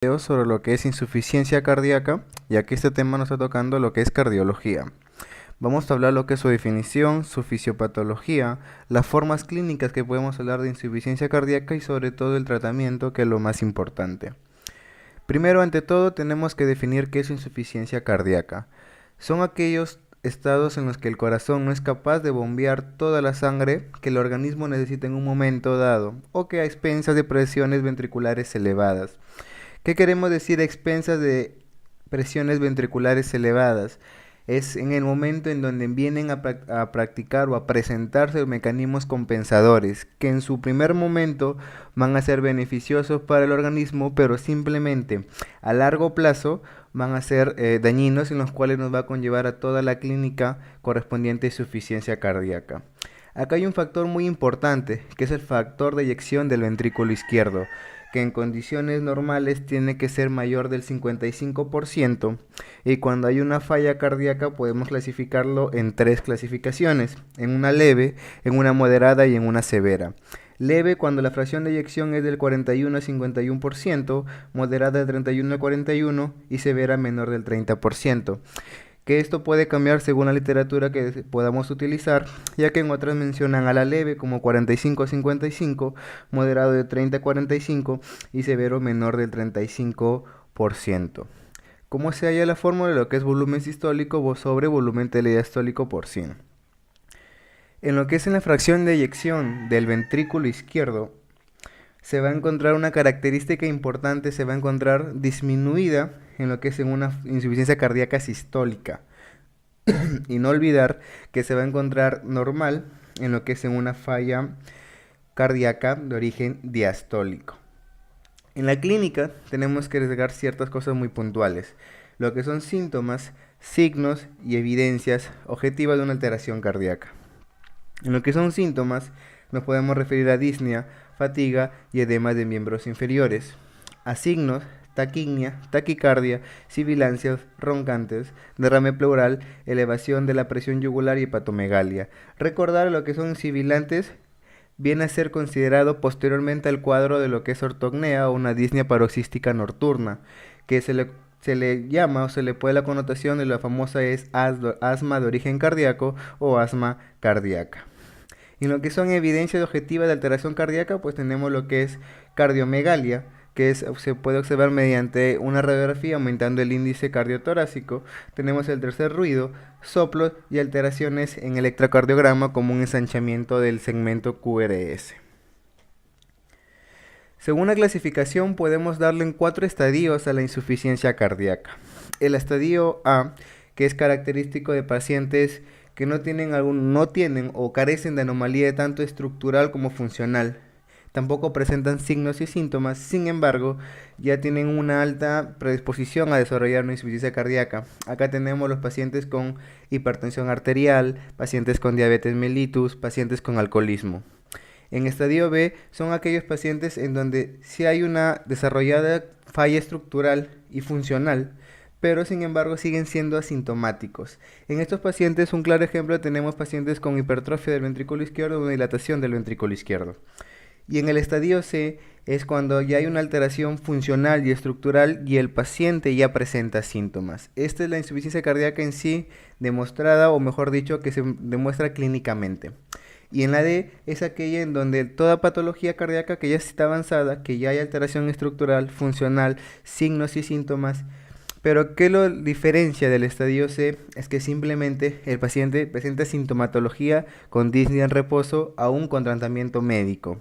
Video sobre lo que es insuficiencia cardíaca, ya que este tema nos está tocando lo que es cardiología. Vamos a hablar lo que es su definición, su fisiopatología, las formas clínicas que podemos hablar de insuficiencia cardíaca y sobre todo el tratamiento, que es lo más importante. Primero, ante todo, tenemos que definir qué es insuficiencia cardíaca. Son aquellos estados en los que el corazón no es capaz de bombear toda la sangre que el organismo necesita en un momento dado, o que a expensas de presiones ventriculares elevadas. ¿Qué queremos decir a expensas de presiones ventriculares elevadas? Es en el momento en donde vienen a practicar o a presentarse mecanismos compensadores, que en su primer momento van a ser beneficiosos para el organismo, pero simplemente a largo plazo van a ser dañinos, en los cuales nos va a conllevar a toda la clínica correspondiente a insuficiencia cardíaca. Acá hay un factor muy importante, que es el factor de eyección del ventrículo izquierdo, que en condiciones normales tiene que ser mayor del 55%, y cuando hay una falla cardíaca podemos clasificarlo en tres clasificaciones: en una leve, en una moderada y en una severa. Leve cuando la fracción de eyección es del 41 a 51%, moderada del 31 a 41% y severa menor del 30%. Que esto puede cambiar según la literatura que podamos utilizar, ya que en otras mencionan a la leve como 45 a 55, moderado de 30 a 45 y severo menor del 35%. ¿Cómo se halla la fórmula de lo que es volumen sistólico sobre volumen telediastólico por 100? En lo que es en la fracción de eyección del ventrículo izquierdo, se va a encontrar una característica importante, se va a encontrar disminuida en lo que es en una insuficiencia cardíaca sistólica. Y no olvidar que se va a encontrar normal en lo que es en una falla cardíaca de origen diastólico. En la clínica tenemos que agregar ciertas cosas muy puntuales, lo que son síntomas, signos y evidencias objetivas de una alteración cardíaca. En lo que son síntomas, nos podemos referir a disnea, fatiga y edema de miembros inferiores. A signos, taquignia, taquicardia, sibilancias, roncantes, derrame pleural, elevación de la presión yugular y hepatomegalia. Recordar lo que son sibilantes viene a ser considerado posteriormente al cuadro de lo que es ortopnea o una disnea paroxística nocturna, que se le llama o se le puede la connotación de la famosa es asma de origen cardíaco o asma cardíaca. Y en lo que son evidencias objetivas de alteración cardíaca, pues tenemos lo que es cardiomegalia, que se puede observar mediante una radiografía aumentando el índice cardiotorácico. Tenemos el tercer ruido, soplos y alteraciones en el electrocardiograma como un ensanchamiento del segmento QRS. Según la clasificación, podemos darle en 4 estadios a la insuficiencia cardíaca. El estadio A, que es característico de pacientes que no tienen o carecen de anomalía tanto estructural como funcional. Tampoco presentan signos y síntomas, sin embargo, ya tienen una alta predisposición a desarrollar una insuficiencia cardíaca. Acá tenemos los pacientes con hipertensión arterial, pacientes con diabetes mellitus, pacientes con alcoholismo. En estadio B son aquellos pacientes en donde sí hay una desarrollada falla estructural y funcional, pero sin embargo siguen siendo asintomáticos. En estos pacientes, un claro ejemplo, tenemos pacientes con hipertrofia del ventrículo izquierdo o dilatación del ventrículo izquierdo. Y en el estadio C es cuando ya hay una alteración funcional y estructural y el paciente ya presenta síntomas. Esta es la insuficiencia cardíaca en sí demostrada, o mejor dicho, que se demuestra clínicamente. Y en la D es aquella en donde toda patología cardíaca que ya está avanzada, que ya hay alteración estructural, funcional, signos y síntomas. Pero ¿qué lo diferencia del estadio C? Es que simplemente el paciente presenta sintomatología con disnea en reposo, aún con tratamiento médico.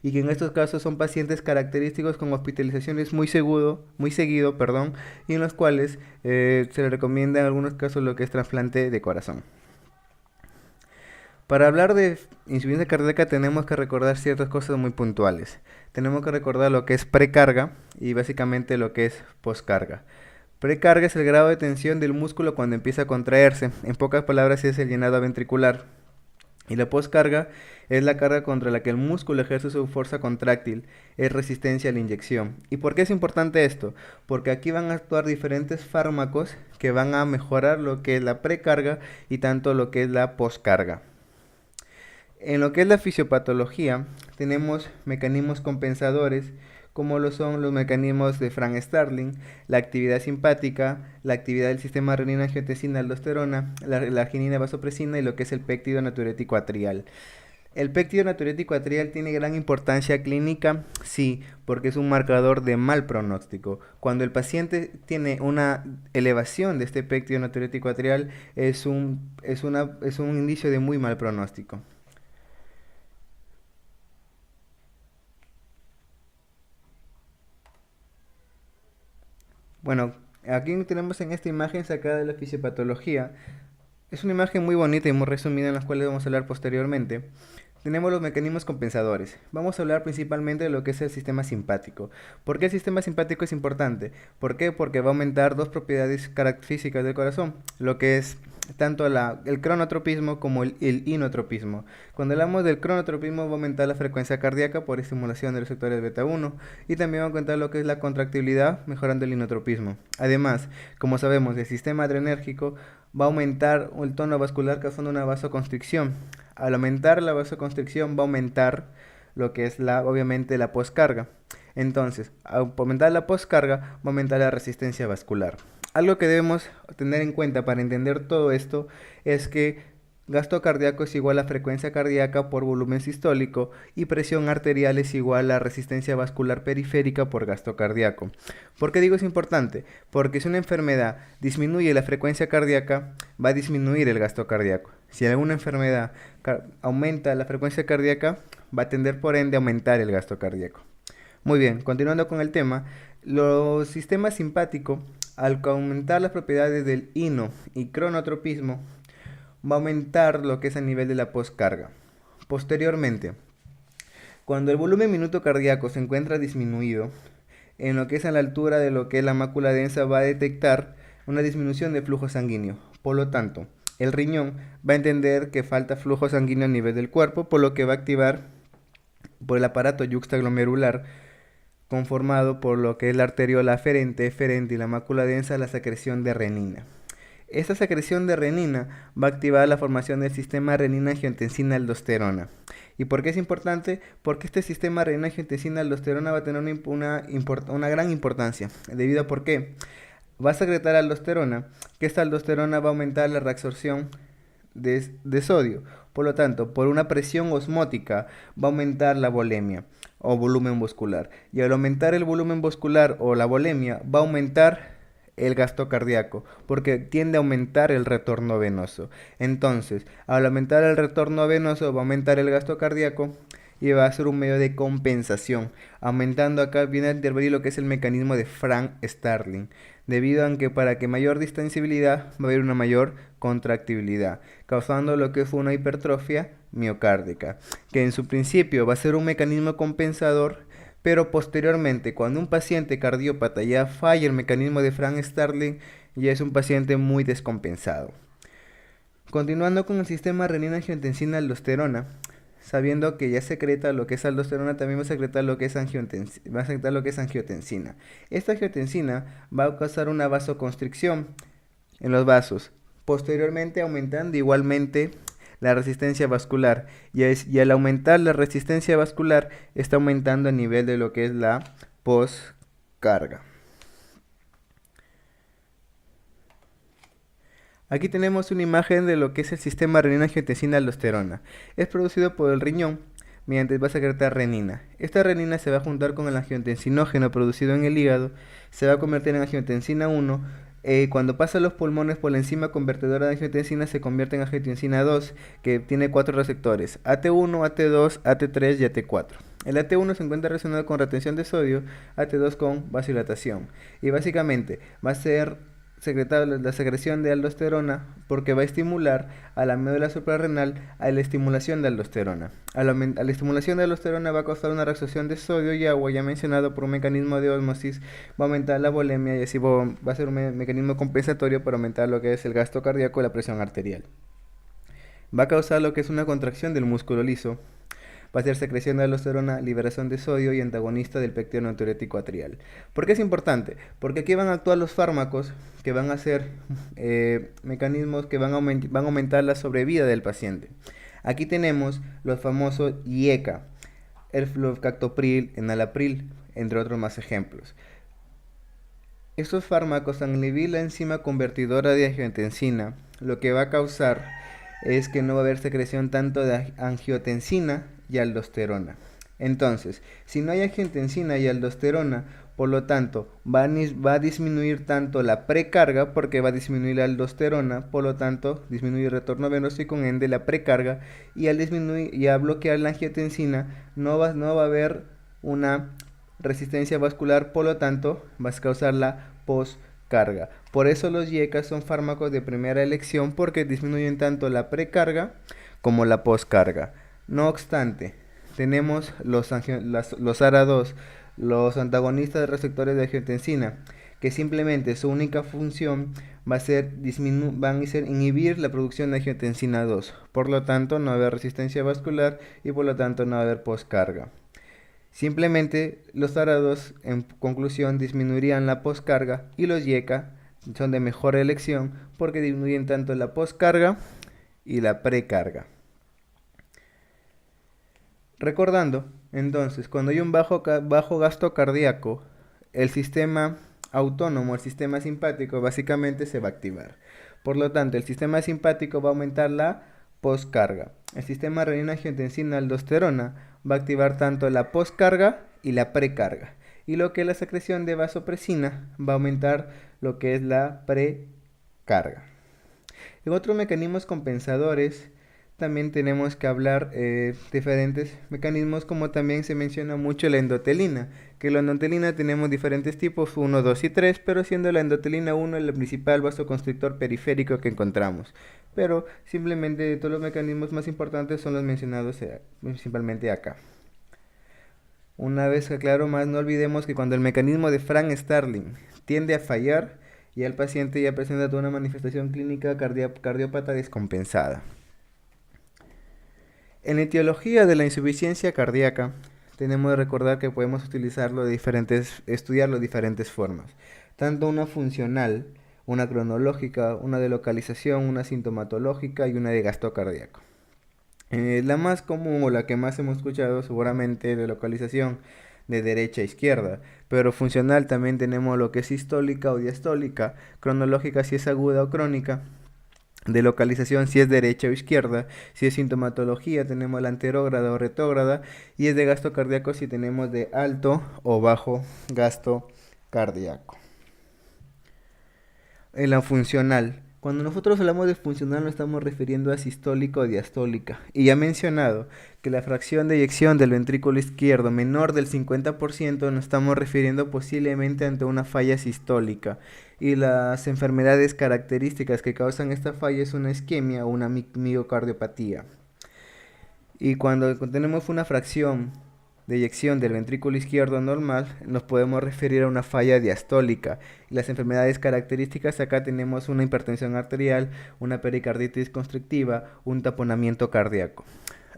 Y que en estos casos son pacientes característicos con hospitalizaciones muy seguido, y en los cuales se le recomienda en algunos casos lo que es trasplante de corazón. Para hablar de insuficiencia cardíaca tenemos que recordar ciertas cosas muy puntuales. Tenemos que recordar lo que es precarga y básicamente lo que es poscarga. Precarga es el grado de tensión del músculo cuando empieza a contraerse. En pocas palabras es el llenado ventricular. Y la poscarga es la carga contra la que el músculo ejerce su fuerza contráctil, es resistencia a la inyección. ¿Y por qué es importante esto? Porque aquí van a actuar diferentes fármacos que van a mejorar lo que es la precarga y tanto lo que es la poscarga. En lo que es la fisiopatología, tenemos mecanismos compensadores como lo son los mecanismos de Frank Starling, la actividad simpática, la actividad del sistema renina-angiotensina-aldosterona, la arginina vasopresina y lo que es el péptido natriurético atrial. ¿El péptido natriurético atrial tiene gran importancia clínica? Sí, porque es un marcador de mal pronóstico. Cuando el paciente tiene una elevación de este péptido natriurético atrial, es un indicio de muy mal pronóstico. Bueno, aquí tenemos en esta imagen sacada de la fisiopatología. Es una imagen muy bonita y muy resumida en la cual vamos a hablar posteriormente. Tenemos los mecanismos compensadores. Vamos a hablar principalmente de lo que es el sistema simpático. ¿Por qué el sistema simpático es importante? ¿Por qué? Porque va a aumentar dos propiedades físicas del corazón, lo que es tanto el cronotropismo como el inotropismo. Cuando hablamos del cronotropismo va a aumentar la frecuencia cardíaca por estimulación de los receptores beta 1 y también va a aumentar lo que es la contractibilidad mejorando el inotropismo. Además, como sabemos, el sistema adrenérgico va a aumentar el tono vascular causando una vasoconstricción. Al aumentar la vasoconstricción va a aumentar lo que es obviamente la poscarga. Entonces, al aumentar la poscarga va a aumentar la resistencia vascular. Algo que debemos tener en cuenta para entender todo esto es que gasto cardíaco es igual a frecuencia cardíaca por volumen sistólico y presión arterial es igual a resistencia vascular periférica por gasto cardíaco. ¿Por qué digo es importante? Porque si una enfermedad disminuye la frecuencia cardíaca, va a disminuir el gasto cardíaco. Si alguna enfermedad aumenta la frecuencia cardíaca, va a tender por ende a aumentar el gasto cardíaco. Muy bien, continuando con el tema, los sistemas simpáticos, al aumentar las propiedades del ino y cronotropismo, va a aumentar lo que es a nivel de la poscarga. Posteriormente, cuando el volumen minuto cardíaco se encuentra disminuido, en lo que es a la altura de lo que es la mácula densa va a detectar una disminución de flujo sanguíneo. Por lo tanto, el riñón va a entender que falta flujo sanguíneo a nivel del cuerpo, por lo que va a activar por el aparato yuxtaglomerular conformado por lo que es la arteriola aferente, eferente y la mácula densa, la secreción de renina. Esta secreción de renina va a activar la formación del sistema renina-angiotensina-aldosterona. ¿Y por qué es importante? Porque este sistema renina-angiotensina-aldosterona va a tener una gran importancia. ¿Debido a por qué? Va a secretar aldosterona, que esta aldosterona va a aumentar la reabsorción de sodio. Por lo tanto, por una presión osmótica va a aumentar la volemia o volumen muscular. Y al aumentar el volumen muscular o la volemia, va a aumentar el gasto cardíaco, porque tiende a aumentar el retorno venoso. Entonces, al aumentar el retorno venoso, va a aumentar el gasto cardíaco y va a ser un medio de compensación. Aumentando acá viene a intervenir lo que es el mecanismo de Frank Starling, debido a que para que mayor distensibilidad va a haber una mayor contractibilidad, causando lo que fue una hipertrofia miocárdica, que en su principio va a ser un mecanismo compensador, pero posteriormente, cuando un paciente cardiópata ya falla el mecanismo de Frank Starling, ya es un paciente muy descompensado. Continuando con el sistema renina-angiotensina-aldosterona, sabiendo que ya secreta lo que es aldosterona, también va a secretar lo que es angiotensina. Esta angiotensina va a causar una vasoconstricción en los vasos, posteriormente aumentando igualmente la resistencia vascular, y al aumentar la resistencia vascular está aumentando a nivel de lo que es la poscarga. Aquí tenemos una imagen de lo que es el sistema renina-angiotensina-aldosterona. Es producido por el riñón mediante va a secretar renina. Esta renina se va a juntar con el angiotensinógeno producido en el hígado, se va a convertir en angiotensina 1. Cuando pasa a los pulmones por la enzima convertidora de angiotensina se convierte en angiotensina 2, que tiene 4 receptores: AT1, AT2, AT3 y AT4. El AT1 se encuentra relacionado con retención de sodio, AT2 con vasodilatación. Y básicamente va a ser secretar la secreción de aldosterona porque va a estimular a la médula suprarrenal a la estimulación de aldosterona. A la estimulación de aldosterona va a causar una reabsorción de sodio y agua, ya mencionado, por un mecanismo de ósmosis, va a aumentar la volemia y así va a ser un mecanismo compensatorio para aumentar lo que es el gasto cardíaco y la presión arterial. Va a causar lo que es una contracción del músculo liso. Va a ser secreción de aldosterona, liberación de sodio y antagonista del péptido natriurético atrial. ¿Por qué es importante? Porque aquí van a actuar los fármacos que van a ser mecanismos que van a aumentar la sobrevida del paciente. Aquí tenemos los famosos IECA, el fluoxactopril, enalapril, entre otros más ejemplos. Estos fármacos al inhibir la enzima convertidora de angiotensina, lo que va a causar es que no va a haber secreción tanto de angiotensina y aldosterona. Entonces, si no hay angiotensina y aldosterona, por lo tanto, va a disminuir tanto la precarga, porque va a disminuir la aldosterona, por lo tanto, disminuye el retorno venoso y con ende la precarga, y al disminuir y a bloquear la angiotensina, no va a haber una resistencia vascular, por lo tanto, va a causar la poscarga. Por eso los YECA son fármacos de primera elección, porque disminuyen tanto la precarga como la poscarga. No obstante, tenemos los ARA2, los antagonistas de receptores de angiotensina, que simplemente su única función va a ser inhibir la producción de angiotensina 2. Por lo tanto, no va a haber resistencia vascular y por lo tanto no va a haber poscarga. Simplemente los ARA2 en conclusión disminuirían la poscarga y los YECA son de mejor elección porque disminuyen tanto la poscarga y la precarga. Recordando, entonces, cuando hay un bajo gasto cardíaco, el sistema autónomo, el sistema simpático, básicamente se va a activar. Por lo tanto, el sistema simpático va a aumentar la poscarga. El sistema renina-angiotensina-aldosterona va a activar tanto la poscarga y la precarga. Y lo que es la secreción de vasopresina va a aumentar lo que es la precarga. En otros mecanismos compensadores también tenemos que hablar diferentes mecanismos, como también se menciona mucho la endotelina, que la endotelina tenemos diferentes tipos, 1, 2 y 3, pero siendo la endotelina 1 el principal vasoconstrictor periférico que encontramos. Pero simplemente todos los mecanismos más importantes son los mencionados principalmente acá. Una vez que aclaro más, no olvidemos que cuando el mecanismo de Frank Starling tiende a fallar, ya el paciente ya presenta toda una manifestación clínica cardiópata descompensada. En la etiología de la insuficiencia cardíaca, tenemos que recordar que podemos estudiarlo de diferentes formas. Tanto una funcional, una cronológica, una de localización, una sintomatológica y una de gasto cardíaco. La más común o la que más hemos escuchado seguramente de localización de derecha a izquierda, pero funcional también tenemos lo que es sistólica o diastólica, cronológica si es aguda o crónica, de localización si es derecha o izquierda, si es sintomatología tenemos la anterógrada o retrógrada y es de gasto cardíaco si tenemos de alto o bajo gasto cardíaco. En la funcional, cuando nosotros hablamos de funcional nos estamos refiriendo a sistólica o diastólica, y ya he mencionado que la fracción de eyección del ventrículo izquierdo menor del 50% nos estamos refiriendo posiblemente ante una falla sistólica, y las enfermedades características que causan esta falla es una isquemia o una miocardiopatía. Y cuando tenemos una fracción de eyección del ventrículo izquierdo normal, nos podemos referir a una falla diastólica. Y las enfermedades características, acá tenemos una hipertensión arterial, una pericarditis constrictiva, un taponamiento cardíaco.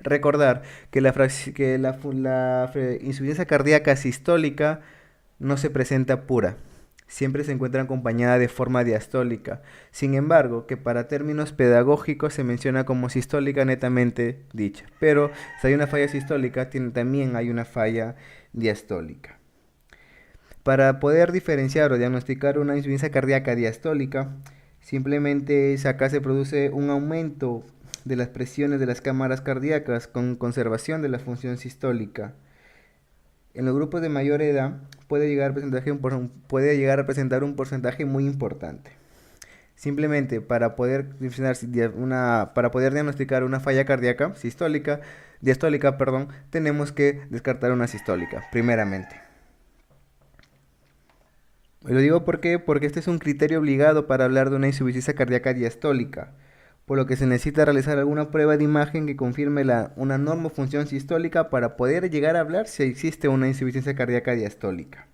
Recordar que la insuficiencia cardíaca sistólica no se presenta pura, siempre se encuentra acompañada de forma diastólica. Sin embargo, que para términos pedagógicos se menciona como sistólica netamente dicha. Pero si hay una falla sistólica, también hay una falla diastólica. Para poder diferenciar o diagnosticar una insuficiencia cardíaca diastólica, simplemente acá se produce un aumento de las presiones de las cámaras cardíacas con conservación de la función sistólica. En los grupos de mayor edad puede llegar a presentar un porcentaje muy importante. Simplemente para poder diagnosticar una falla cardíaca diastólica, tenemos que descartar una sistólica, primeramente. Lo digo porque este es un criterio obligado para hablar de una insuficiencia cardíaca diastólica, por lo que se necesita realizar alguna prueba de imagen que confirme una normofunción sistólica para poder llegar a hablar si existe una insuficiencia cardíaca diastólica.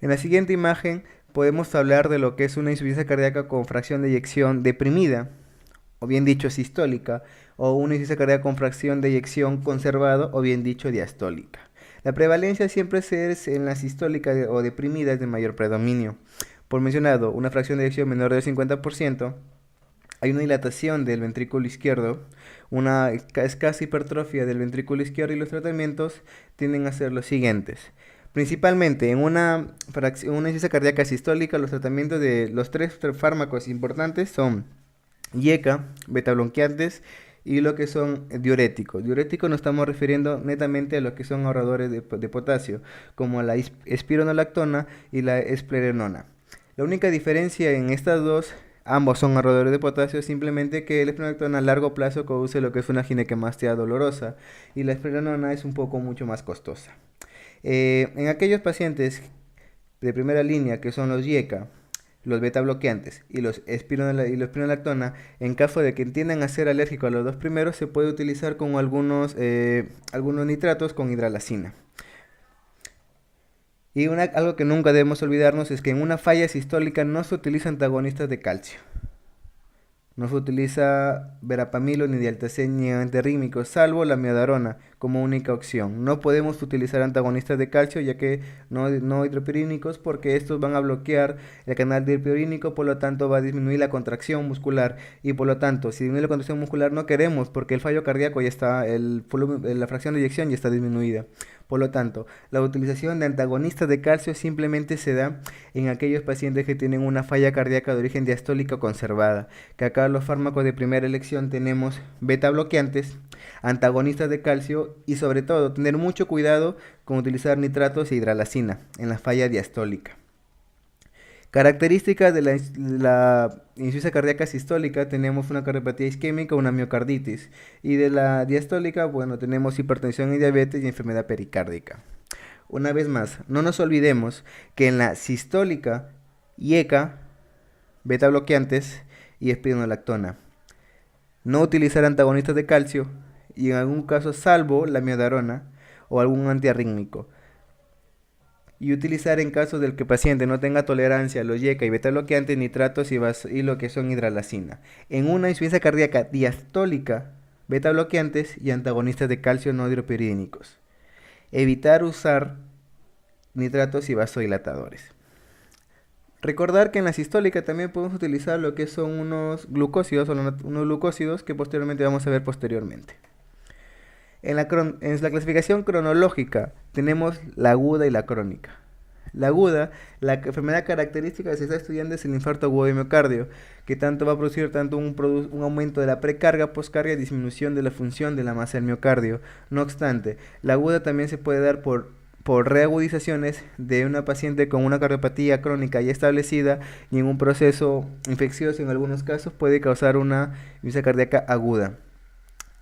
En la siguiente imagen podemos hablar de lo que es una insuficiencia cardíaca con fracción de eyección deprimida, o bien dicho sistólica, o una insuficiencia cardíaca con fracción de eyección conservado, o bien dicho diastólica. La prevalencia siempre es en la sistólica o deprimida es de mayor predominio. Por mencionado, una fracción de eyección menor del 50%, hay una dilatación del ventrículo izquierdo, una escasa hipertrofia del ventrículo izquierdo, y los tratamientos tienden a ser los siguientes. Principalmente en una insuficiencia cardíaca sistólica, los tratamientos de los tres fármacos importantes son IECA, beta-bloqueantes y lo que son diuréticos. Diuréticos nos estamos refiriendo netamente a lo que son ahorradores de potasio, como la espironolactona y la esplerenona. La única diferencia en estas dos, ambos son ahorradores de potasio, simplemente que la espironolactona a largo plazo produce lo que es una ginecomastia dolorosa y la esplerenona es un poco mucho más costosa. En aquellos pacientes de primera línea que son los IECA, los beta bloqueantes y los espironolactona, en caso de que tiendan a ser alérgicos a los dos primeros, se puede utilizar con algunos nitratos con hidralacina. Y algo que nunca debemos olvidarnos es que en una falla sistólica no se utilizan antagonistas de calcio. No se utiliza verapamilo ni dialtacén ni antirrítmicos, salvo la miodarona como única opción. No podemos utilizar antagonistas de calcio, ya que no hidropirínicos, porque estos van a bloquear el canal dihidropirínico, por lo tanto va a disminuir la contracción muscular, y por lo tanto, si disminuye la contracción muscular no queremos, porque el fallo cardíaco ya está, la fracción de eyección ya está disminuida. Por lo tanto, la utilización de antagonistas de calcio simplemente se da en aquellos pacientes que tienen una falla cardíaca de origen diastólica conservada, que acá los fármacos de primera elección tenemos beta bloqueantes, antagonistas de calcio y sobre todo tener mucho cuidado con utilizar nitratos e hidralacina en la falla diastólica. Características de la insuficiencia cardíaca sistólica: tenemos una cardiopatía isquémica, una miocarditis, y de la diastólica, bueno, tenemos hipertensión y diabetes y enfermedad pericárdica. Una vez más, no nos olvidemos que en la sistólica, IECA, beta bloqueantes y espironolactona. No utilizar antagonistas de calcio y en algún caso salvo la miodarona o algún antiarrítmico. Y utilizar en caso del que el paciente no tenga tolerancia a los IECA y beta bloqueantes, nitratos y lo que son hidralacina. En una insuficiencia cardíaca diastólica, beta bloqueantes y antagonistas de calcio no hidropiridínicos. Evitar usar nitratos y vasodilatadores. Recordar que en la sistólica también podemos utilizar lo que son unos glucósidos que posteriormente vamos a ver posteriormente. En la clasificación cronológica tenemos la aguda y la crónica. La aguda, la enfermedad característica que se está estudiando es el infarto agudo de miocardio, que tanto va a producir un aumento de la precarga, poscarga y disminución de la función de la masa del miocardio. No obstante, la aguda también se puede dar por reagudizaciones de una paciente con una cardiopatía crónica ya establecida, y en un proceso infeccioso en algunos casos puede causar una insuficiencia cardíaca aguda.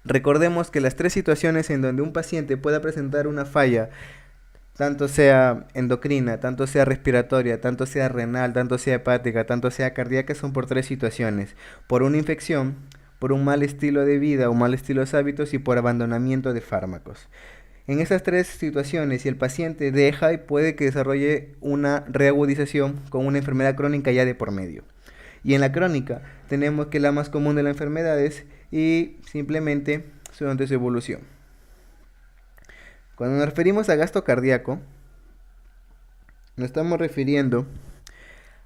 Recordemos que las tres situaciones en donde un paciente pueda presentar una falla, tanto sea endocrina, tanto sea respiratoria, tanto sea renal, tanto sea hepática, tanto sea cardíaca, son por tres situaciones: por una infección, por un mal estilo de vida o mal estilo de hábitos y por abandonamiento de fármacos. En esas tres situaciones, si el paciente deja, y puede que desarrolle una reagudización con una enfermedad crónica ya de por medio. Y en la crónica tenemos que la más común de las enfermedades y simplemente durante su evolución. Cuando nos referimos a gasto cardíaco, nos estamos refiriendo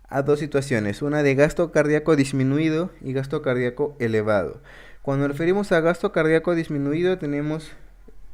a dos situaciones: una de gasto cardíaco disminuido y gasto cardíaco elevado. Cuando nos referimos a gasto cardíaco disminuido,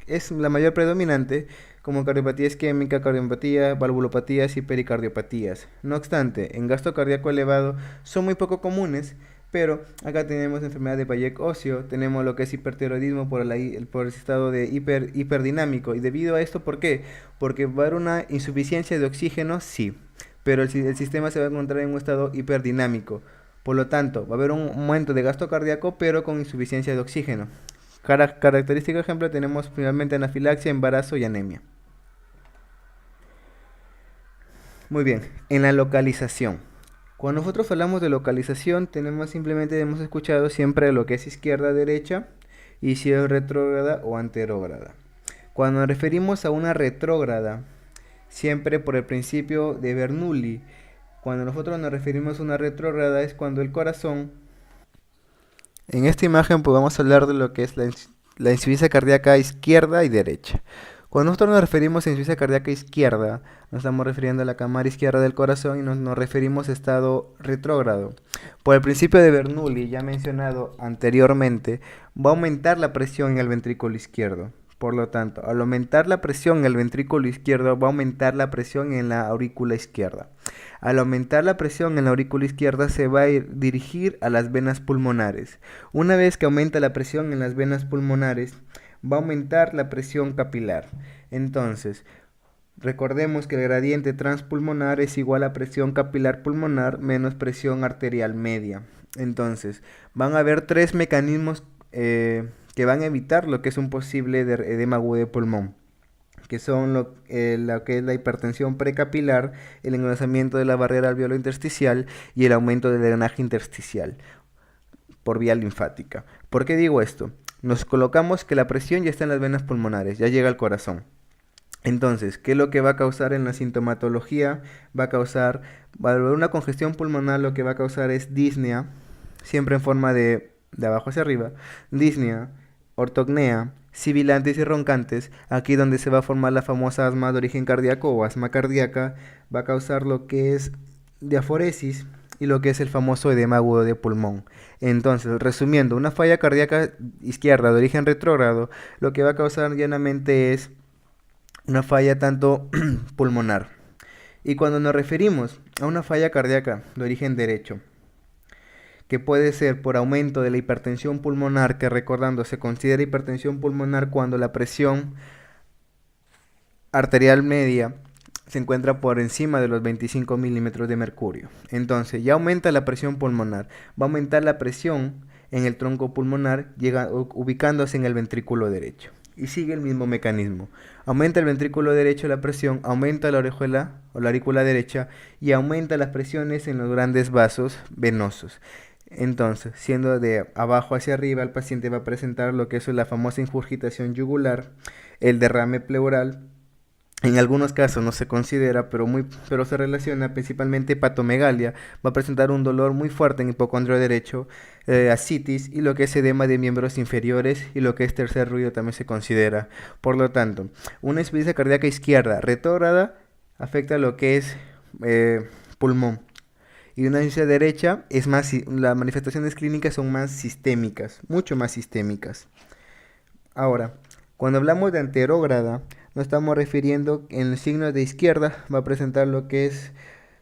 es la mayor predominante, como cardiopatía isquémica, cardiopatía, valvulopatías y pericardiopatías. No obstante, en gasto cardíaco elevado son muy poco comunes, pero acá tenemos enfermedad de Payet óseo, tenemos lo que es hipertiroidismo por el estado de hiperdinámico. Y debido a esto, ¿por qué? Porque va a haber una insuficiencia de oxígeno, sí, pero el sistema se va a encontrar en un estado hiperdinámico. Por lo tanto, va a haber un aumento de gasto cardíaco, pero con insuficiencia de oxígeno. Característico ejemplo tenemos finalmente anafilaxia, embarazo y anemia. Muy bien, en la localización. Cuando nosotros hablamos de localización, hemos escuchado siempre lo que es izquierda, derecha, y si es retrógrada o anterógrada. Cuando nos referimos a una retrógrada, siempre por el principio de Bernoulli, cuando nosotros nos referimos a una retrógrada es cuando el corazón... En esta imagen podemos hablar de lo que es la insuficiencia cardíaca izquierda y derecha. Cuando nosotros nos referimos a insuficiencia cardíaca izquierda, nos estamos refiriendo a la cámara izquierda del corazón y nos referimos a estado retrógrado. Por el principio de Bernoulli, ya mencionado anteriormente, va a aumentar la presión en el ventrículo izquierdo. Por lo tanto, al aumentar la presión en el ventrículo izquierdo, va a aumentar la presión en la aurícula izquierda. Al aumentar la presión en la aurícula izquierda, se va a dirigir a las venas pulmonares. Una vez que aumenta la presión en las venas pulmonares, va a aumentar la presión capilar. Entonces, recordemos que el gradiente transpulmonar es igual a presión capilar pulmonar menos presión arterial media. Entonces, van a haber tres mecanismos que van a evitar lo que es un posible edema agudo de pulmón, que son lo que es la hipertensión precapilar, el engrosamiento de la barrera alveolo-intersticial y el aumento del drenaje intersticial por vía linfática. ¿Por qué digo esto? Nos colocamos que la presión ya está en las venas pulmonares, ya llega al corazón. Entonces, ¿qué es lo que va a causar en la sintomatología? Va a haber una congestión pulmonar, lo que va a causar es disnea, siempre en forma de abajo hacia arriba, disnea, ortopnea, sibilantes y roncantes. Aquí donde se va a formar la famosa asma de origen cardíaco o asma cardíaca, va a causar lo que es diaforesis y lo que es el famoso edema agudo de pulmón. Entonces, resumiendo, una falla cardíaca izquierda de origen retrógrado, lo que va a causar llanamente es una falla tanto pulmonar. Y cuando nos referimos a una falla cardíaca de origen derecho, que puede ser por aumento de la hipertensión pulmonar, que recordando se considera hipertensión pulmonar cuando la presión arterial media se encuentra por encima de los 25 milímetros de mercurio. Entonces ya aumenta la presión pulmonar, va a aumentar la presión en el tronco pulmonar, ubicándose en el ventrículo derecho. Y sigue el mismo mecanismo. Aumenta el ventrículo derecho la presión, aumenta la orejuela o la aurícula derecha y aumenta las presiones en los grandes vasos venosos. Entonces, siendo de abajo hacia arriba, el paciente va a presentar lo que es la famosa ingurgitación yugular, el derrame pleural. En algunos casos no se considera, pero se relaciona principalmente hepatomegalia. Va a presentar un dolor muy fuerte en hipocondrio derecho, ascitis y lo que es edema de miembros inferiores y lo que es tercer ruido también se considera. Por lo tanto, una insuficiencia cardíaca izquierda retrógrada afecta lo que es pulmón. Y una insuficiencia derecha es más, las manifestaciones clínicas son más sistémicas, mucho más sistémicas. Ahora, cuando hablamos de anterógrada, nos estamos refiriendo en el signo de izquierda, va a presentar lo que es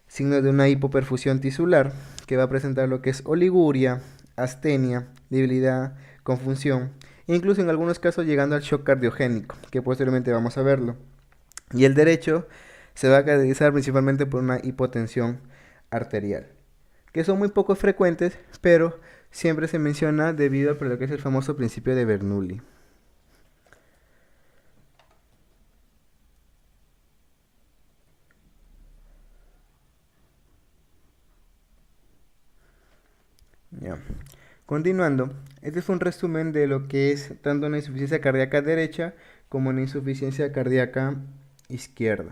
signo de una hipoperfusión tisular, que va a presentar lo que es oliguria, astenia, debilidad, confusión, e incluso en algunos casos llegando al shock cardiogénico, que posteriormente vamos a verlo. Y el derecho se va a caracterizar principalmente por una hipotensión arterial, que son muy poco frecuentes, pero siempre se menciona debido a lo que es el famoso principio de Bernoulli. Ya. Continuando, este fue un resumen de lo que es tanto una insuficiencia cardíaca derecha como una insuficiencia cardíaca izquierda.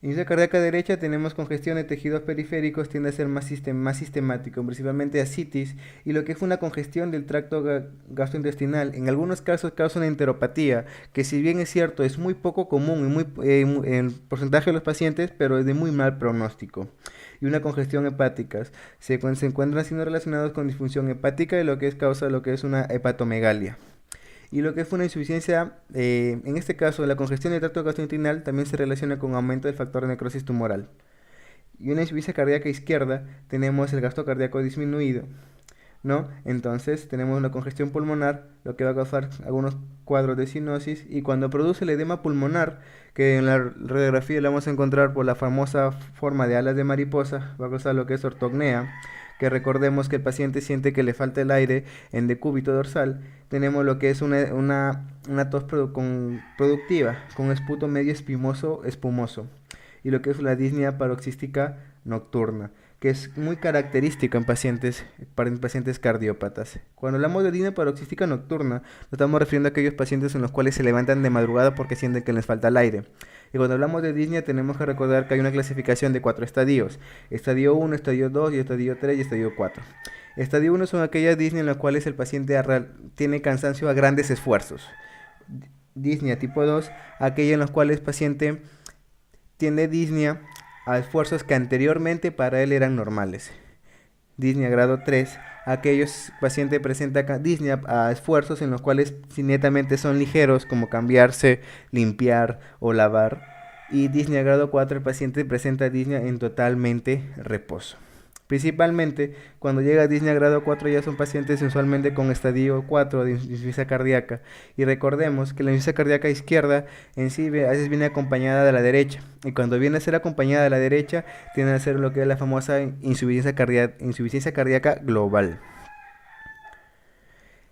Insuficiencia cardíaca derecha tenemos congestión de tejidos periféricos, tiende a ser más sistemático, principalmente ascitis, y lo que es una congestión del tracto gastrointestinal. En algunos casos causa una enteropatía, que si bien es cierto es muy poco común en porcentaje de los pacientes, pero es de muy mal pronóstico. Y una congestión hepática. Se encuentran siendo relacionados con disfunción hepática y lo que es causa lo que es una hepatomegalia. Y lo que fue una insuficiencia, en este caso la congestión del tracto gastrointestinal también se relaciona con aumento del factor de necrosis tumoral. Y una insuficiencia cardíaca izquierda tenemos el gasto cardíaco disminuido, ¿no? Entonces tenemos una congestión pulmonar, lo que va a causar algunos cuadros de cinosis, y cuando produce el edema pulmonar, que en la radiografía la vamos a encontrar por la famosa forma de alas de mariposa, va a causar lo que es ortopnea, que recordemos que el paciente siente que le falta el aire en decúbito dorsal. Tenemos lo que es una tos productiva, con esputo medio espumoso, y lo que es la disnea paroxística nocturna, que es muy característica en pacientes cardiópatas. Cuando hablamos de disnea paroxística nocturna, nos estamos refiriendo a aquellos pacientes en los cuales se levantan de madrugada porque sienten que les falta el aire. Y cuando hablamos de disnea tenemos que recordar que hay una clasificación de 4 estadios: estadio 1, estadio 2, y estadio 3 y estadio 4. Estadio 1 son aquellas disnea en las cuales el paciente tiene cansancio a grandes esfuerzos, Disnea tipo 2, aquellos en los cuales el paciente tiene disnea a esfuerzos que anteriormente para él eran normales. Disnea grado 3, aquellos pacientes presentan disnea a esfuerzos en los cuales si netamente son ligeros, como cambiarse, limpiar o lavar. Y disnea grado 4, el paciente presenta disnea en totalmente reposo. Principalmente, cuando llega a disnea grado 4 ya son pacientes usualmente con estadio 4 de insuficiencia cardíaca. Y recordemos que la insuficiencia cardíaca izquierda en sí a veces viene acompañada de la derecha. Y cuando viene a ser acompañada de la derecha, tiene a ser lo que es la famosa insuficiencia cardíaca global.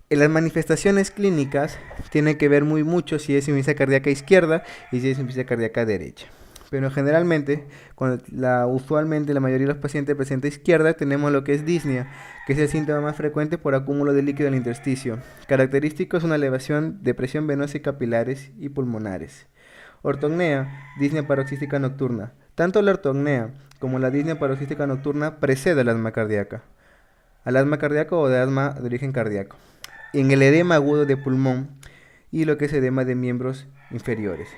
En las manifestaciones clínicas tiene que ver muy mucho si es insuficiencia cardíaca izquierda y si es insuficiencia cardíaca derecha. Pero generalmente, usualmente la mayoría de los pacientes presenta izquierda, tenemos lo que es disnea, que es el síntoma más frecuente por acúmulo de líquido en el intersticio. Característico es una elevación de presión venosa y capilares y pulmonares. Ortopnea, disnea paroxística nocturna. Tanto la ortopnea como la disnea paroxística nocturna precede al asma cardíaca. Al asma cardíaco o de asma de origen cardíaco. En el edema agudo de pulmón y lo que es edema de miembros inferiores.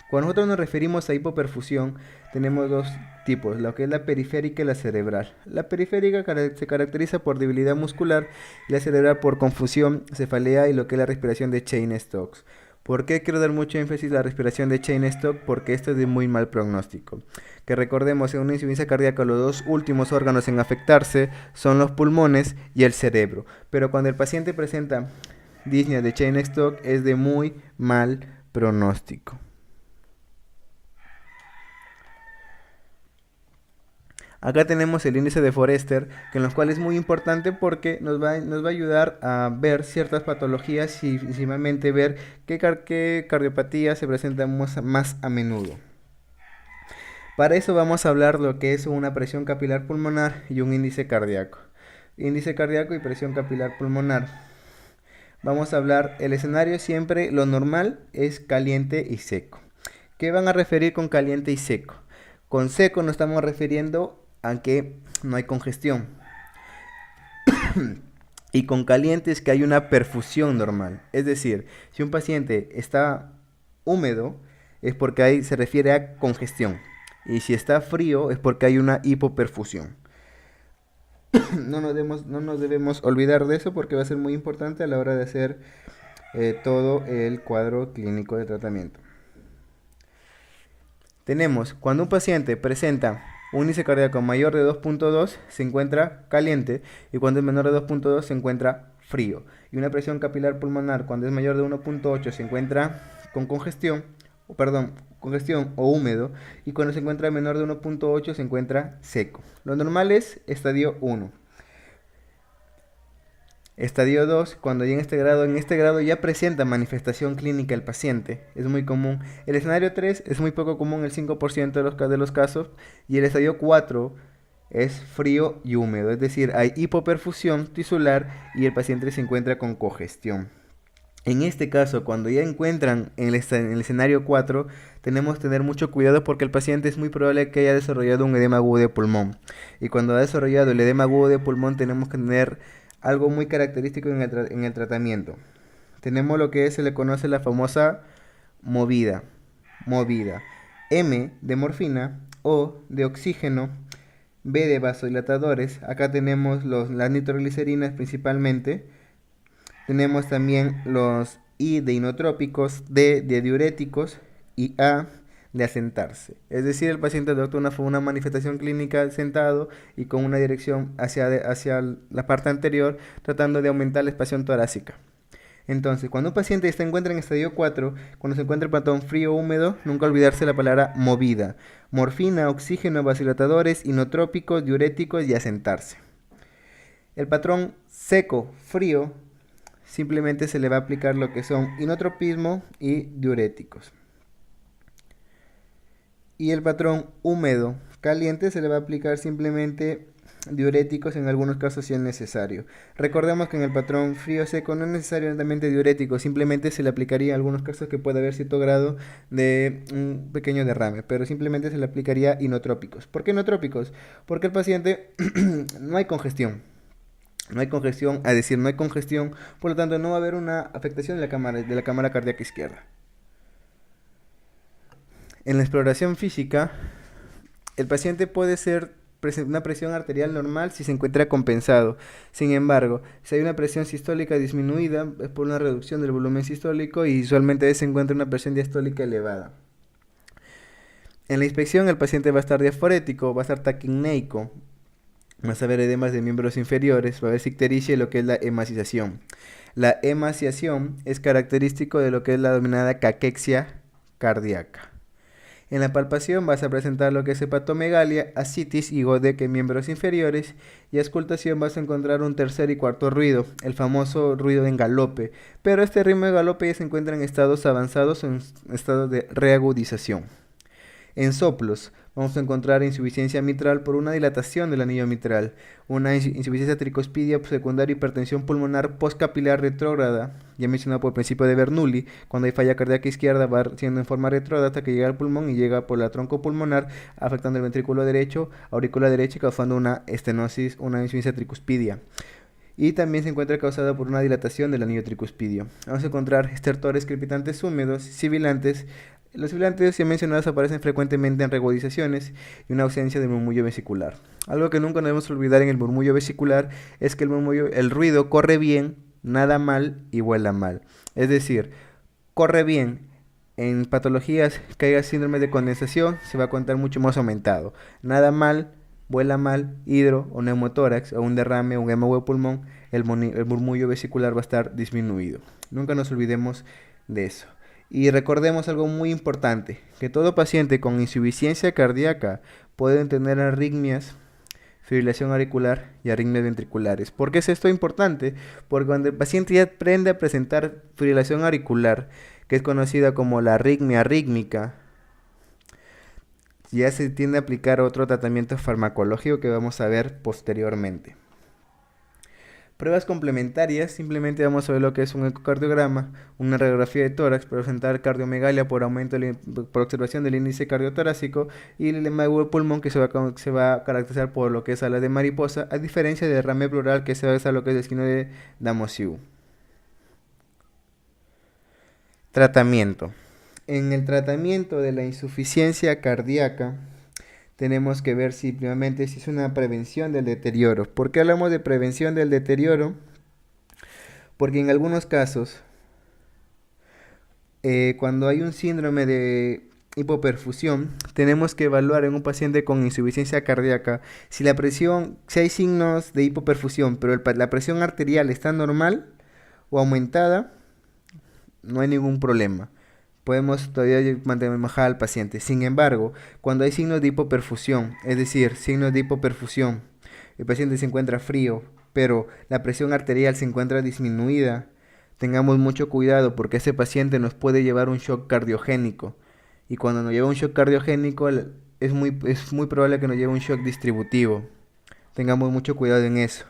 Cuando nosotros nos referimos a hipoperfusión, tenemos dos tipos, lo que es la periférica y la cerebral. La periférica se caracteriza por debilidad muscular y la cerebral por confusión, cefalea y lo que es la respiración de Cheyne-Stokes. ¿Por qué quiero dar mucho énfasis a la respiración de Cheyne-Stokes? Porque esto es de muy mal pronóstico. Que recordemos, en una insuficiencia cardíaca los dos últimos órganos en afectarse son los pulmones y el cerebro. Pero cuando el paciente presenta disnea de Cheyne-Stokes es de muy mal pronóstico. Acá tenemos el índice de Forester, que en los cuales es muy importante porque nos va a ayudar a ver ciertas patologías y principalmente ver qué cardiopatía se presenta más a menudo. Para eso vamos a hablar lo que es una presión capilar pulmonar y un índice cardíaco. Índice cardíaco y presión capilar pulmonar. Vamos a hablar, el escenario siempre, lo normal es caliente y seco. ¿Qué van a referir con caliente y seco? Con seco nos estamos refiriendo a que no hay congestión. Y con caliente es que hay una perfusión normal. Es decir, si un paciente está húmedo es porque ahí se refiere a congestión. Y si está frío es porque hay una hipoperfusión. No nos debemos olvidar de eso porque va a ser muy importante a la hora de hacer todo el cuadro clínico de tratamiento. Tenemos, cuando un paciente presenta un índice cardíaco mayor de 2.2 se encuentra caliente y cuando es menor de 2.2 se encuentra frío. Y una presión capilar pulmonar cuando es mayor de 1.8 se encuentra con congestión o húmedo y cuando se encuentra menor de 1.8 se encuentra seco. Lo normal es estadio 1. Estadio 2, cuando ya en este grado ya presenta manifestación clínica el paciente, es muy común. El escenario 3 es muy poco común, el 5% de los casos, y el estadio 4 es frío y húmedo, es decir, hay hipoperfusión tisular y el paciente se encuentra con congestión. En este caso, cuando ya encuentran en el escenario 4, tenemos que tener mucho cuidado porque el paciente es muy probable que haya desarrollado un edema agudo de pulmón. Y cuando ha desarrollado el edema agudo de pulmón tenemos que tener algo muy característico en el tratamiento. Tenemos lo que se le conoce la famosa movida. M de morfina, O de oxígeno, B de vasodilatadores. Acá tenemos las nitroglicerinas principalmente. Tenemos también los I de inotrópicos, D de diuréticos y A de asentarse. Es decir, el paciente adopta una manifestación clínica sentado y con una dirección hacia la parte anterior, tratando de aumentar la expansión torácica. Entonces, cuando un paciente se encuentra en estadio 4, cuando se encuentra el patrón frío o húmedo, nunca olvidarse la palabra movida. Morfina, oxígeno, vasodilatadores, inotrópicos, diuréticos y asentarse. El patrón seco, frío, simplemente se le va a aplicar lo que son inotropismo y diuréticos. Y el patrón húmedo, caliente, se le va a aplicar simplemente diuréticos en algunos casos si es necesario. Recordemos que en el patrón frío seco no es necesariamente diurético, simplemente se le aplicaría en algunos casos que puede haber cierto grado de un pequeño derrame, pero simplemente se le aplicaría inotrópicos. ¿Por qué inotrópicos? Porque el paciente no hay congestión. No hay congestión, a decir, no hay congestión, por lo tanto no va a haber una afectación de la cámara cardíaca izquierda. En la exploración física, el paciente puede ser una presión arterial normal si se encuentra compensado. Sin embargo, si hay una presión sistólica disminuida, es por una reducción del volumen sistólico y usualmente se encuentra una presión diastólica elevada. En la inspección el paciente va a estar diaforético, va a estar taquicneico, va a haber edemas de miembros inferiores, va a haber ictericia y lo que es la emaciación. La emaciación es característico de lo que es la denominada caquexia cardíaca. En la palpación vas a presentar lo que es hepatomegalia, ascitis y Godek en miembros inferiores, y auscultación vas a encontrar un tercer y cuarto ruido, el famoso ruido en galope, pero este ritmo de galope ya se encuentra en estados avanzados o en estados de reagudización. En soplos vamos a encontrar insuficiencia mitral por una dilatación del anillo mitral, una insuficiencia tricuspidia secundaria hipertensión pulmonar postcapilar retrógrada, ya mencionado por el principio de Bernoulli, cuando hay falla cardíaca izquierda va siendo en forma retrógrada hasta que llega al pulmón y llega por la tronco pulmonar, afectando el ventrículo derecho, aurícula derecha y causando una estenosis, una insuficiencia tricuspidia. Y también se encuentra causada por una dilatación del anillo tricuspidio. Vamos a encontrar estertores crepitantes húmedos, sibilantes. Los sibilantes ya mencionados aparecen frecuentemente en reagudizaciones y una ausencia de murmullo vesicular. Algo que nunca debemos olvidar en el murmullo vesicular es que el ruido corre bien, nada mal y vuela mal. Es decir, corre bien. En patologías que haya síndrome de condensación se va a contar mucho más aumentado. Nada mal, vuela mal, hidro o neumotórax o un derrame o un hemoglobo de pulmón, el murmullo vesicular va a estar disminuido. Nunca nos olvidemos de eso. Y recordemos algo muy importante, que todo paciente con insuficiencia cardíaca puede tener arritmias, fibrilación auricular y arritmias ventriculares. ¿Por qué es esto importante? Porque cuando el paciente ya aprende a presentar fibrilación auricular, que es conocida como la arritmia arrítmica, ya se tiende a aplicar otro tratamiento farmacológico que vamos a ver posteriormente. Pruebas complementarias, simplemente vamos a ver lo que es un ecocardiograma, una radiografía de tórax para presentar cardiomegalia por por observación del índice cardiotorácico y el hemoglobo de pulmón que se va a caracterizar por lo que es ala de mariposa, a diferencia del derrame pleural que se va a ver lo que es el esquino de Damosiu. Tratamiento. En el tratamiento de la insuficiencia cardíaca tenemos que ver simplemente si es una prevención del deterioro. ¿Por qué hablamos de prevención del deterioro? Porque en algunos casos, cuando hay un síndrome de hipoperfusión, tenemos que evaluar en un paciente con insuficiencia cardíaca si si hay signos de hipoperfusión, pero la presión arterial está normal o aumentada, no hay ningún problema. Podemos todavía mantener bajada al paciente. Sin embargo, cuando hay signos de hipoperfusión, es decir, signos de hipoperfusión, el paciente se encuentra frío, pero la presión arterial se encuentra disminuida, tengamos mucho cuidado porque ese paciente nos puede llevar un shock cardiogénico. Y cuando nos lleva un shock cardiogénico, es muy probable que nos lleve un shock distributivo. Tengamos mucho cuidado en eso.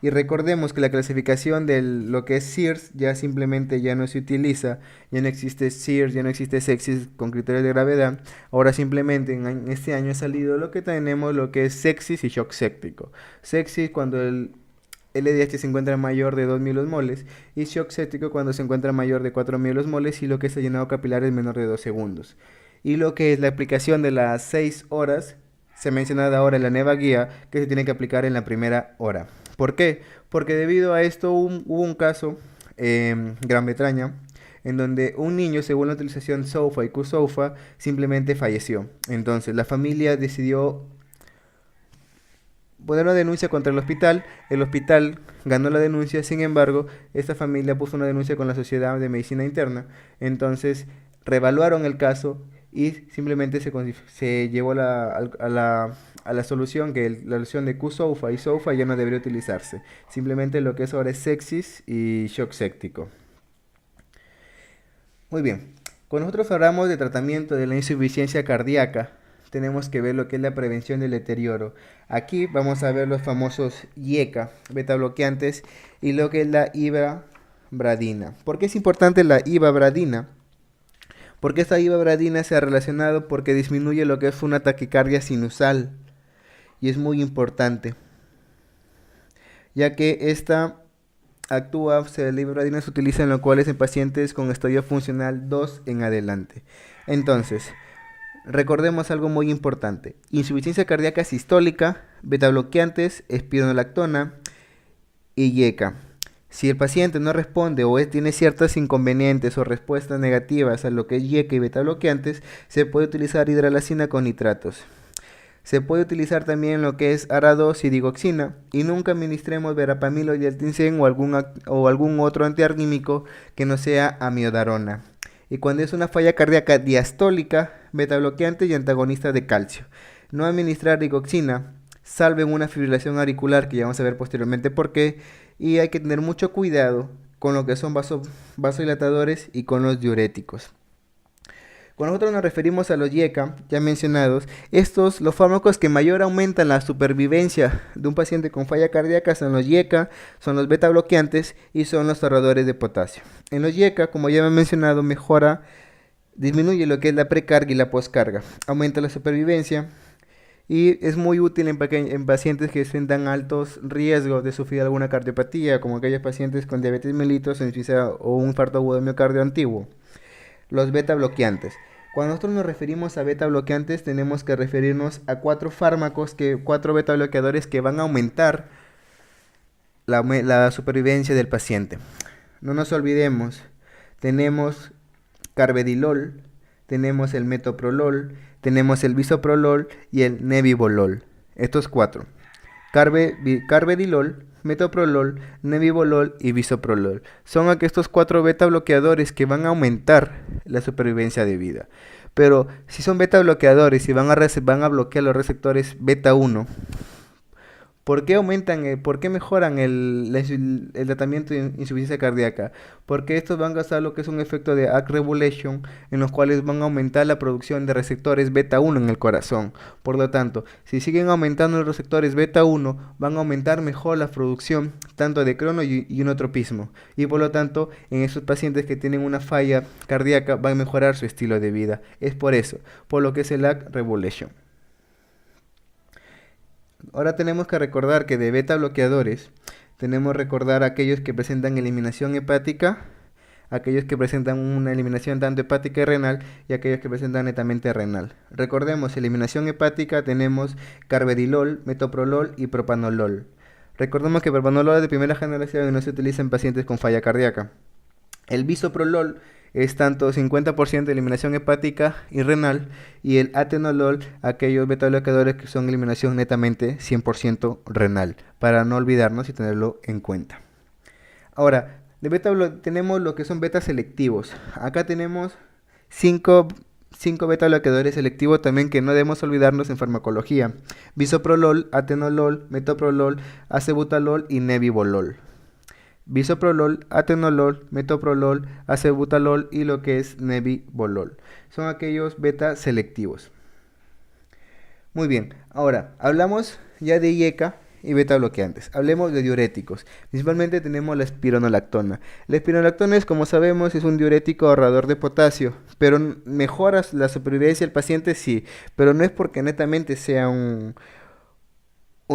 Y recordemos que la clasificación de lo que es SIRS ya simplemente ya no se utiliza, ya no existe SIRS, ya no existe sepsis con criterios de gravedad. Ahora simplemente en este año ha salido lo que tenemos, lo que es sepsis y shock séptico. Sepsis cuando el LDH se encuentra mayor de 2 milosmoles y shock séptico cuando se encuentra mayor de 4 milosmoles y lo que es el llenado capilar es menor de 2 segundos. Y lo que es la aplicación de las 6 horas, se menciona ahora en la nueva guía que se tiene que aplicar en la primera hora. ¿Por qué? Porque debido a esto hubo un caso en Gran Bretaña en donde un niño, según la utilización SOFA y QSOFA, simplemente falleció. Entonces la familia decidió poner una denuncia contra el hospital ganó la denuncia, sin embargo, esta familia puso una denuncia con la Sociedad de Medicina Interna, entonces reevaluaron el caso y simplemente se llevó a la solución que la solución de QSOFA y SOFA ya no debería utilizarse. Simplemente lo que es ahora es sepsis y shock séptico. Muy bien, cuando nosotros hablamos de tratamiento de la insuficiencia cardíaca, tenemos que ver lo que es la prevención del deterioro. Aquí vamos a ver los famosos IECA, beta bloqueantes, y lo que es la ivabradina. ¿Por qué es importante la ivabradina? Porque esta ivabradina se ha relacionado porque disminuye lo que es una taquicardia sinusal y es muy importante. ya que esta actúa, celebradina se utiliza en los cuales en pacientes con estadio funcional 2 en adelante. Entonces, recordemos algo muy importante: insuficiencia cardíaca sistólica, beta bloqueantes, espironolactona y YECA. Si el paciente no responde o tiene ciertos inconvenientes o respuestas negativas a lo que es YECA y beta bloqueantes, se puede utilizar hidralacina con nitratos. Se puede utilizar también lo que es ARA2 y digoxina, y nunca administremos verapamil o diastincen o algún otro antiarrítmico que no sea amiodarona. Y cuando es una falla cardíaca diastólica, beta bloqueante y antagonista de calcio. No administrar digoxina, salvo en una fibrilación auricular, que ya vamos a ver posteriormente por qué, y hay que tener mucho cuidado con lo que son vasodilatadores y con los diuréticos. Cuando nosotros nos referimos a los YECA, ya mencionados, los fármacos que mayor aumentan la supervivencia de un paciente con falla cardíaca son los YECA, son los beta bloqueantes y son los ahorradores de potasio. En los YECA, como ya he mencionado, disminuye lo que es la precarga y la poscarga, aumenta la supervivencia y es muy útil en pacientes que presentan altos riesgos de sufrir alguna cardiopatía, como aquellos pacientes con diabetes mellitus o un infarto agudo de miocardio antiguo. Los beta bloqueantes. Cuando nosotros nos referimos a beta bloqueantes, tenemos que referirnos a cuatro beta bloqueadores que van a aumentar la supervivencia del paciente. No nos olvidemos, tenemos carvedilol, tenemos el metoprolol, tenemos el bisoprolol y el nebivolol. Estos cuatro: carvedilol, metoprolol, nebivolol y bisoprolol. Son estos cuatro beta bloqueadores que van a aumentar la supervivencia de vida. Pero si son beta bloqueadores y van a bloquear los receptores beta 1, ¿por qué mejoran el tratamiento de insuficiencia cardíaca? Porque estos van a causar lo que es un efecto de upregulation, en los cuales van a aumentar la producción de receptores beta 1 en el corazón. Por lo tanto, si siguen aumentando los receptores beta 1, van a aumentar mejor la producción tanto de crono y inotropismo. Y por lo tanto, en esos pacientes que tienen una falla cardíaca, van a mejorar su estilo de vida. Es por eso, por lo que es el upregulation. Ahora tenemos que recordar que de beta bloqueadores tenemos que recordar aquellos que presentan eliminación hepática, aquellos que presentan una eliminación tanto hepática y renal, y aquellos que presentan netamente renal. Recordemos, eliminación hepática tenemos carvedilol, metoprolol y propanolol. Recordemos que propanolol es de primera generación y no se utiliza en pacientes con falla cardíaca. El bisoprolol es tanto 50% de eliminación hepática y renal, y el atenolol, aquellos beta bloqueadores que son eliminación netamente 100% renal, para no olvidarnos y tenerlo en cuenta. Ahora, tenemos lo que son beta selectivos. Acá tenemos 5 beta bloqueadores selectivos también que no debemos olvidarnos en farmacología: bisoprolol, atenolol, metoprolol, acebutolol y nebivolol. Bisoprolol, atenolol, metoprolol, acebutolol y lo que es nebivolol. Son aquellos beta selectivos. Muy bien, ahora hablamos ya de YECA y beta bloqueantes. Hablemos de diuréticos. Principalmente tenemos la espironolactona. La espironolactona, como sabemos, es un diurético ahorrador de potasio, pero mejora la supervivencia del paciente, sí, pero no es porque netamente sea un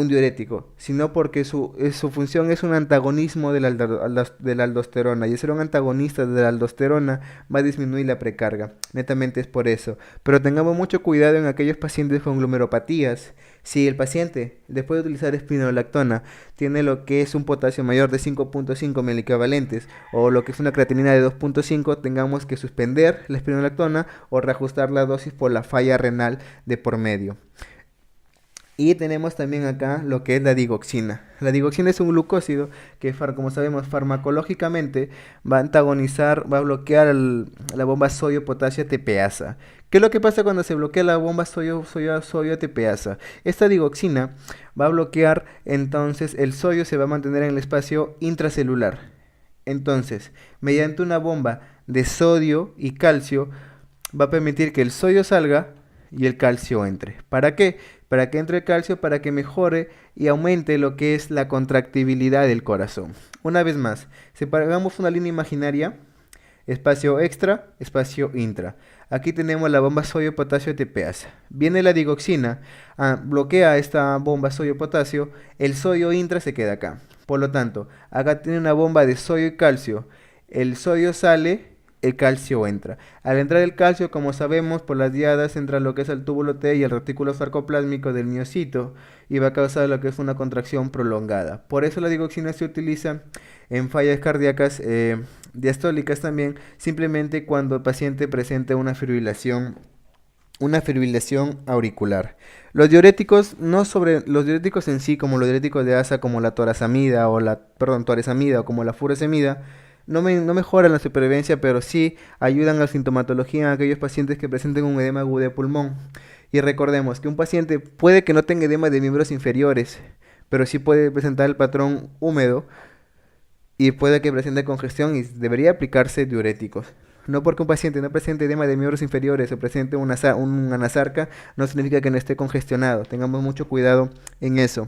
diurético, sino porque su función es un antagonismo de la aldosterona, y al ser un antagonista de la aldosterona va a disminuir la precarga. Netamente es por eso. Pero tengamos mucho cuidado en aquellos pacientes con glomeropatías. Si el paciente, después de utilizar espironolactona, tiene lo que es un potasio mayor de 5.5 miliequivalentes o lo que es una creatinina de 2.5, tengamos que suspender la espironolactona o reajustar la dosis por la falla renal de por medio. Y tenemos también acá lo que es la digoxina. La digoxina es un glucósido que, como sabemos, farmacológicamente va a bloquear la bomba sodio-potasio ATPasa. ¿Qué es lo que pasa cuando se bloquea la bomba sodio-ATPasa? Esta digoxina va a bloquear, entonces el sodio se va a mantener en el espacio intracelular. Entonces, mediante una bomba de sodio y calcio, va a permitir que el sodio salga y el calcio entre. ¿Para qué? Para que entre el calcio, para que mejore y aumente lo que es la contractibilidad del corazón. Una vez más, separamos una línea imaginaria, espacio extra, espacio intra. Aquí tenemos la bomba sodio-potasio ATPasa. Viene la digoxina, bloquea esta bomba sodio-potasio, el sodio intra se queda acá. Por lo tanto, acá tiene una bomba de sodio y calcio. El sodio sale, el calcio entra. Al entrar el calcio, como sabemos, por las diadas entra lo que es el túbulo T y el retículo sarcoplásmico del miocito y va a causar lo que es una contracción prolongada. Por eso la digoxina se utiliza en fallas cardíacas diastólicas también, simplemente cuando el paciente presenta una fibrilación auricular. Los diuréticos, no sobre los diuréticos en sí, como los diuréticos de asa, como la torazamida o toresamida o como la furosemida, no mejoran la supervivencia, pero sí ayudan a la sintomatología en aquellos pacientes que presenten un edema agudo de pulmón. Y recordemos que un paciente puede que no tenga edema de miembros inferiores, pero sí puede presentar el patrón húmedo y puede que presente congestión y debería aplicarse diuréticos. No porque un paciente no presente edema de miembros inferiores o presente una anasarca, no significa que no esté congestionado. Tengamos mucho cuidado en eso.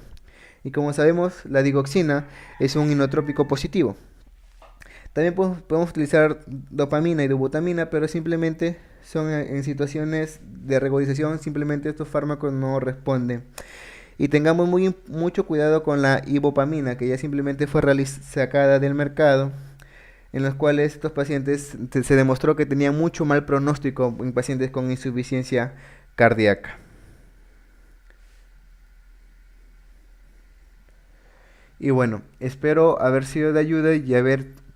Y como sabemos, la digoxina es un inotrópico positivo. También podemos utilizar dopamina y dobutamina, pero simplemente son en situaciones de regocijación, simplemente estos fármacos no responden. Y tengamos mucho cuidado con la ibopamina, que ya simplemente fue sacada del mercado, en los cuales estos pacientes se demostró que tenían mucho mal pronóstico en pacientes con insuficiencia cardíaca. Y bueno, espero haber sido de ayuda y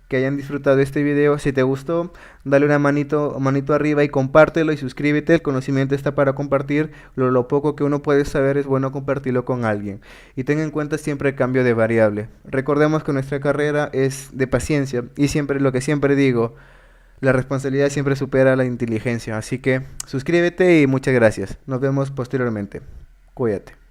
que hayan disfrutado este video. Si te gustó, dale una manito arriba y compártelo y suscríbete. El conocimiento está para compartir. Lo poco que uno puede saber es bueno compartirlo con alguien. Y ten en cuenta siempre el cambio de variable. Recordemos que nuestra carrera es de paciencia y siempre lo que siempre digo, la responsabilidad siempre supera la inteligencia. Así que suscríbete y muchas gracias. Nos vemos posteriormente. Cuídate.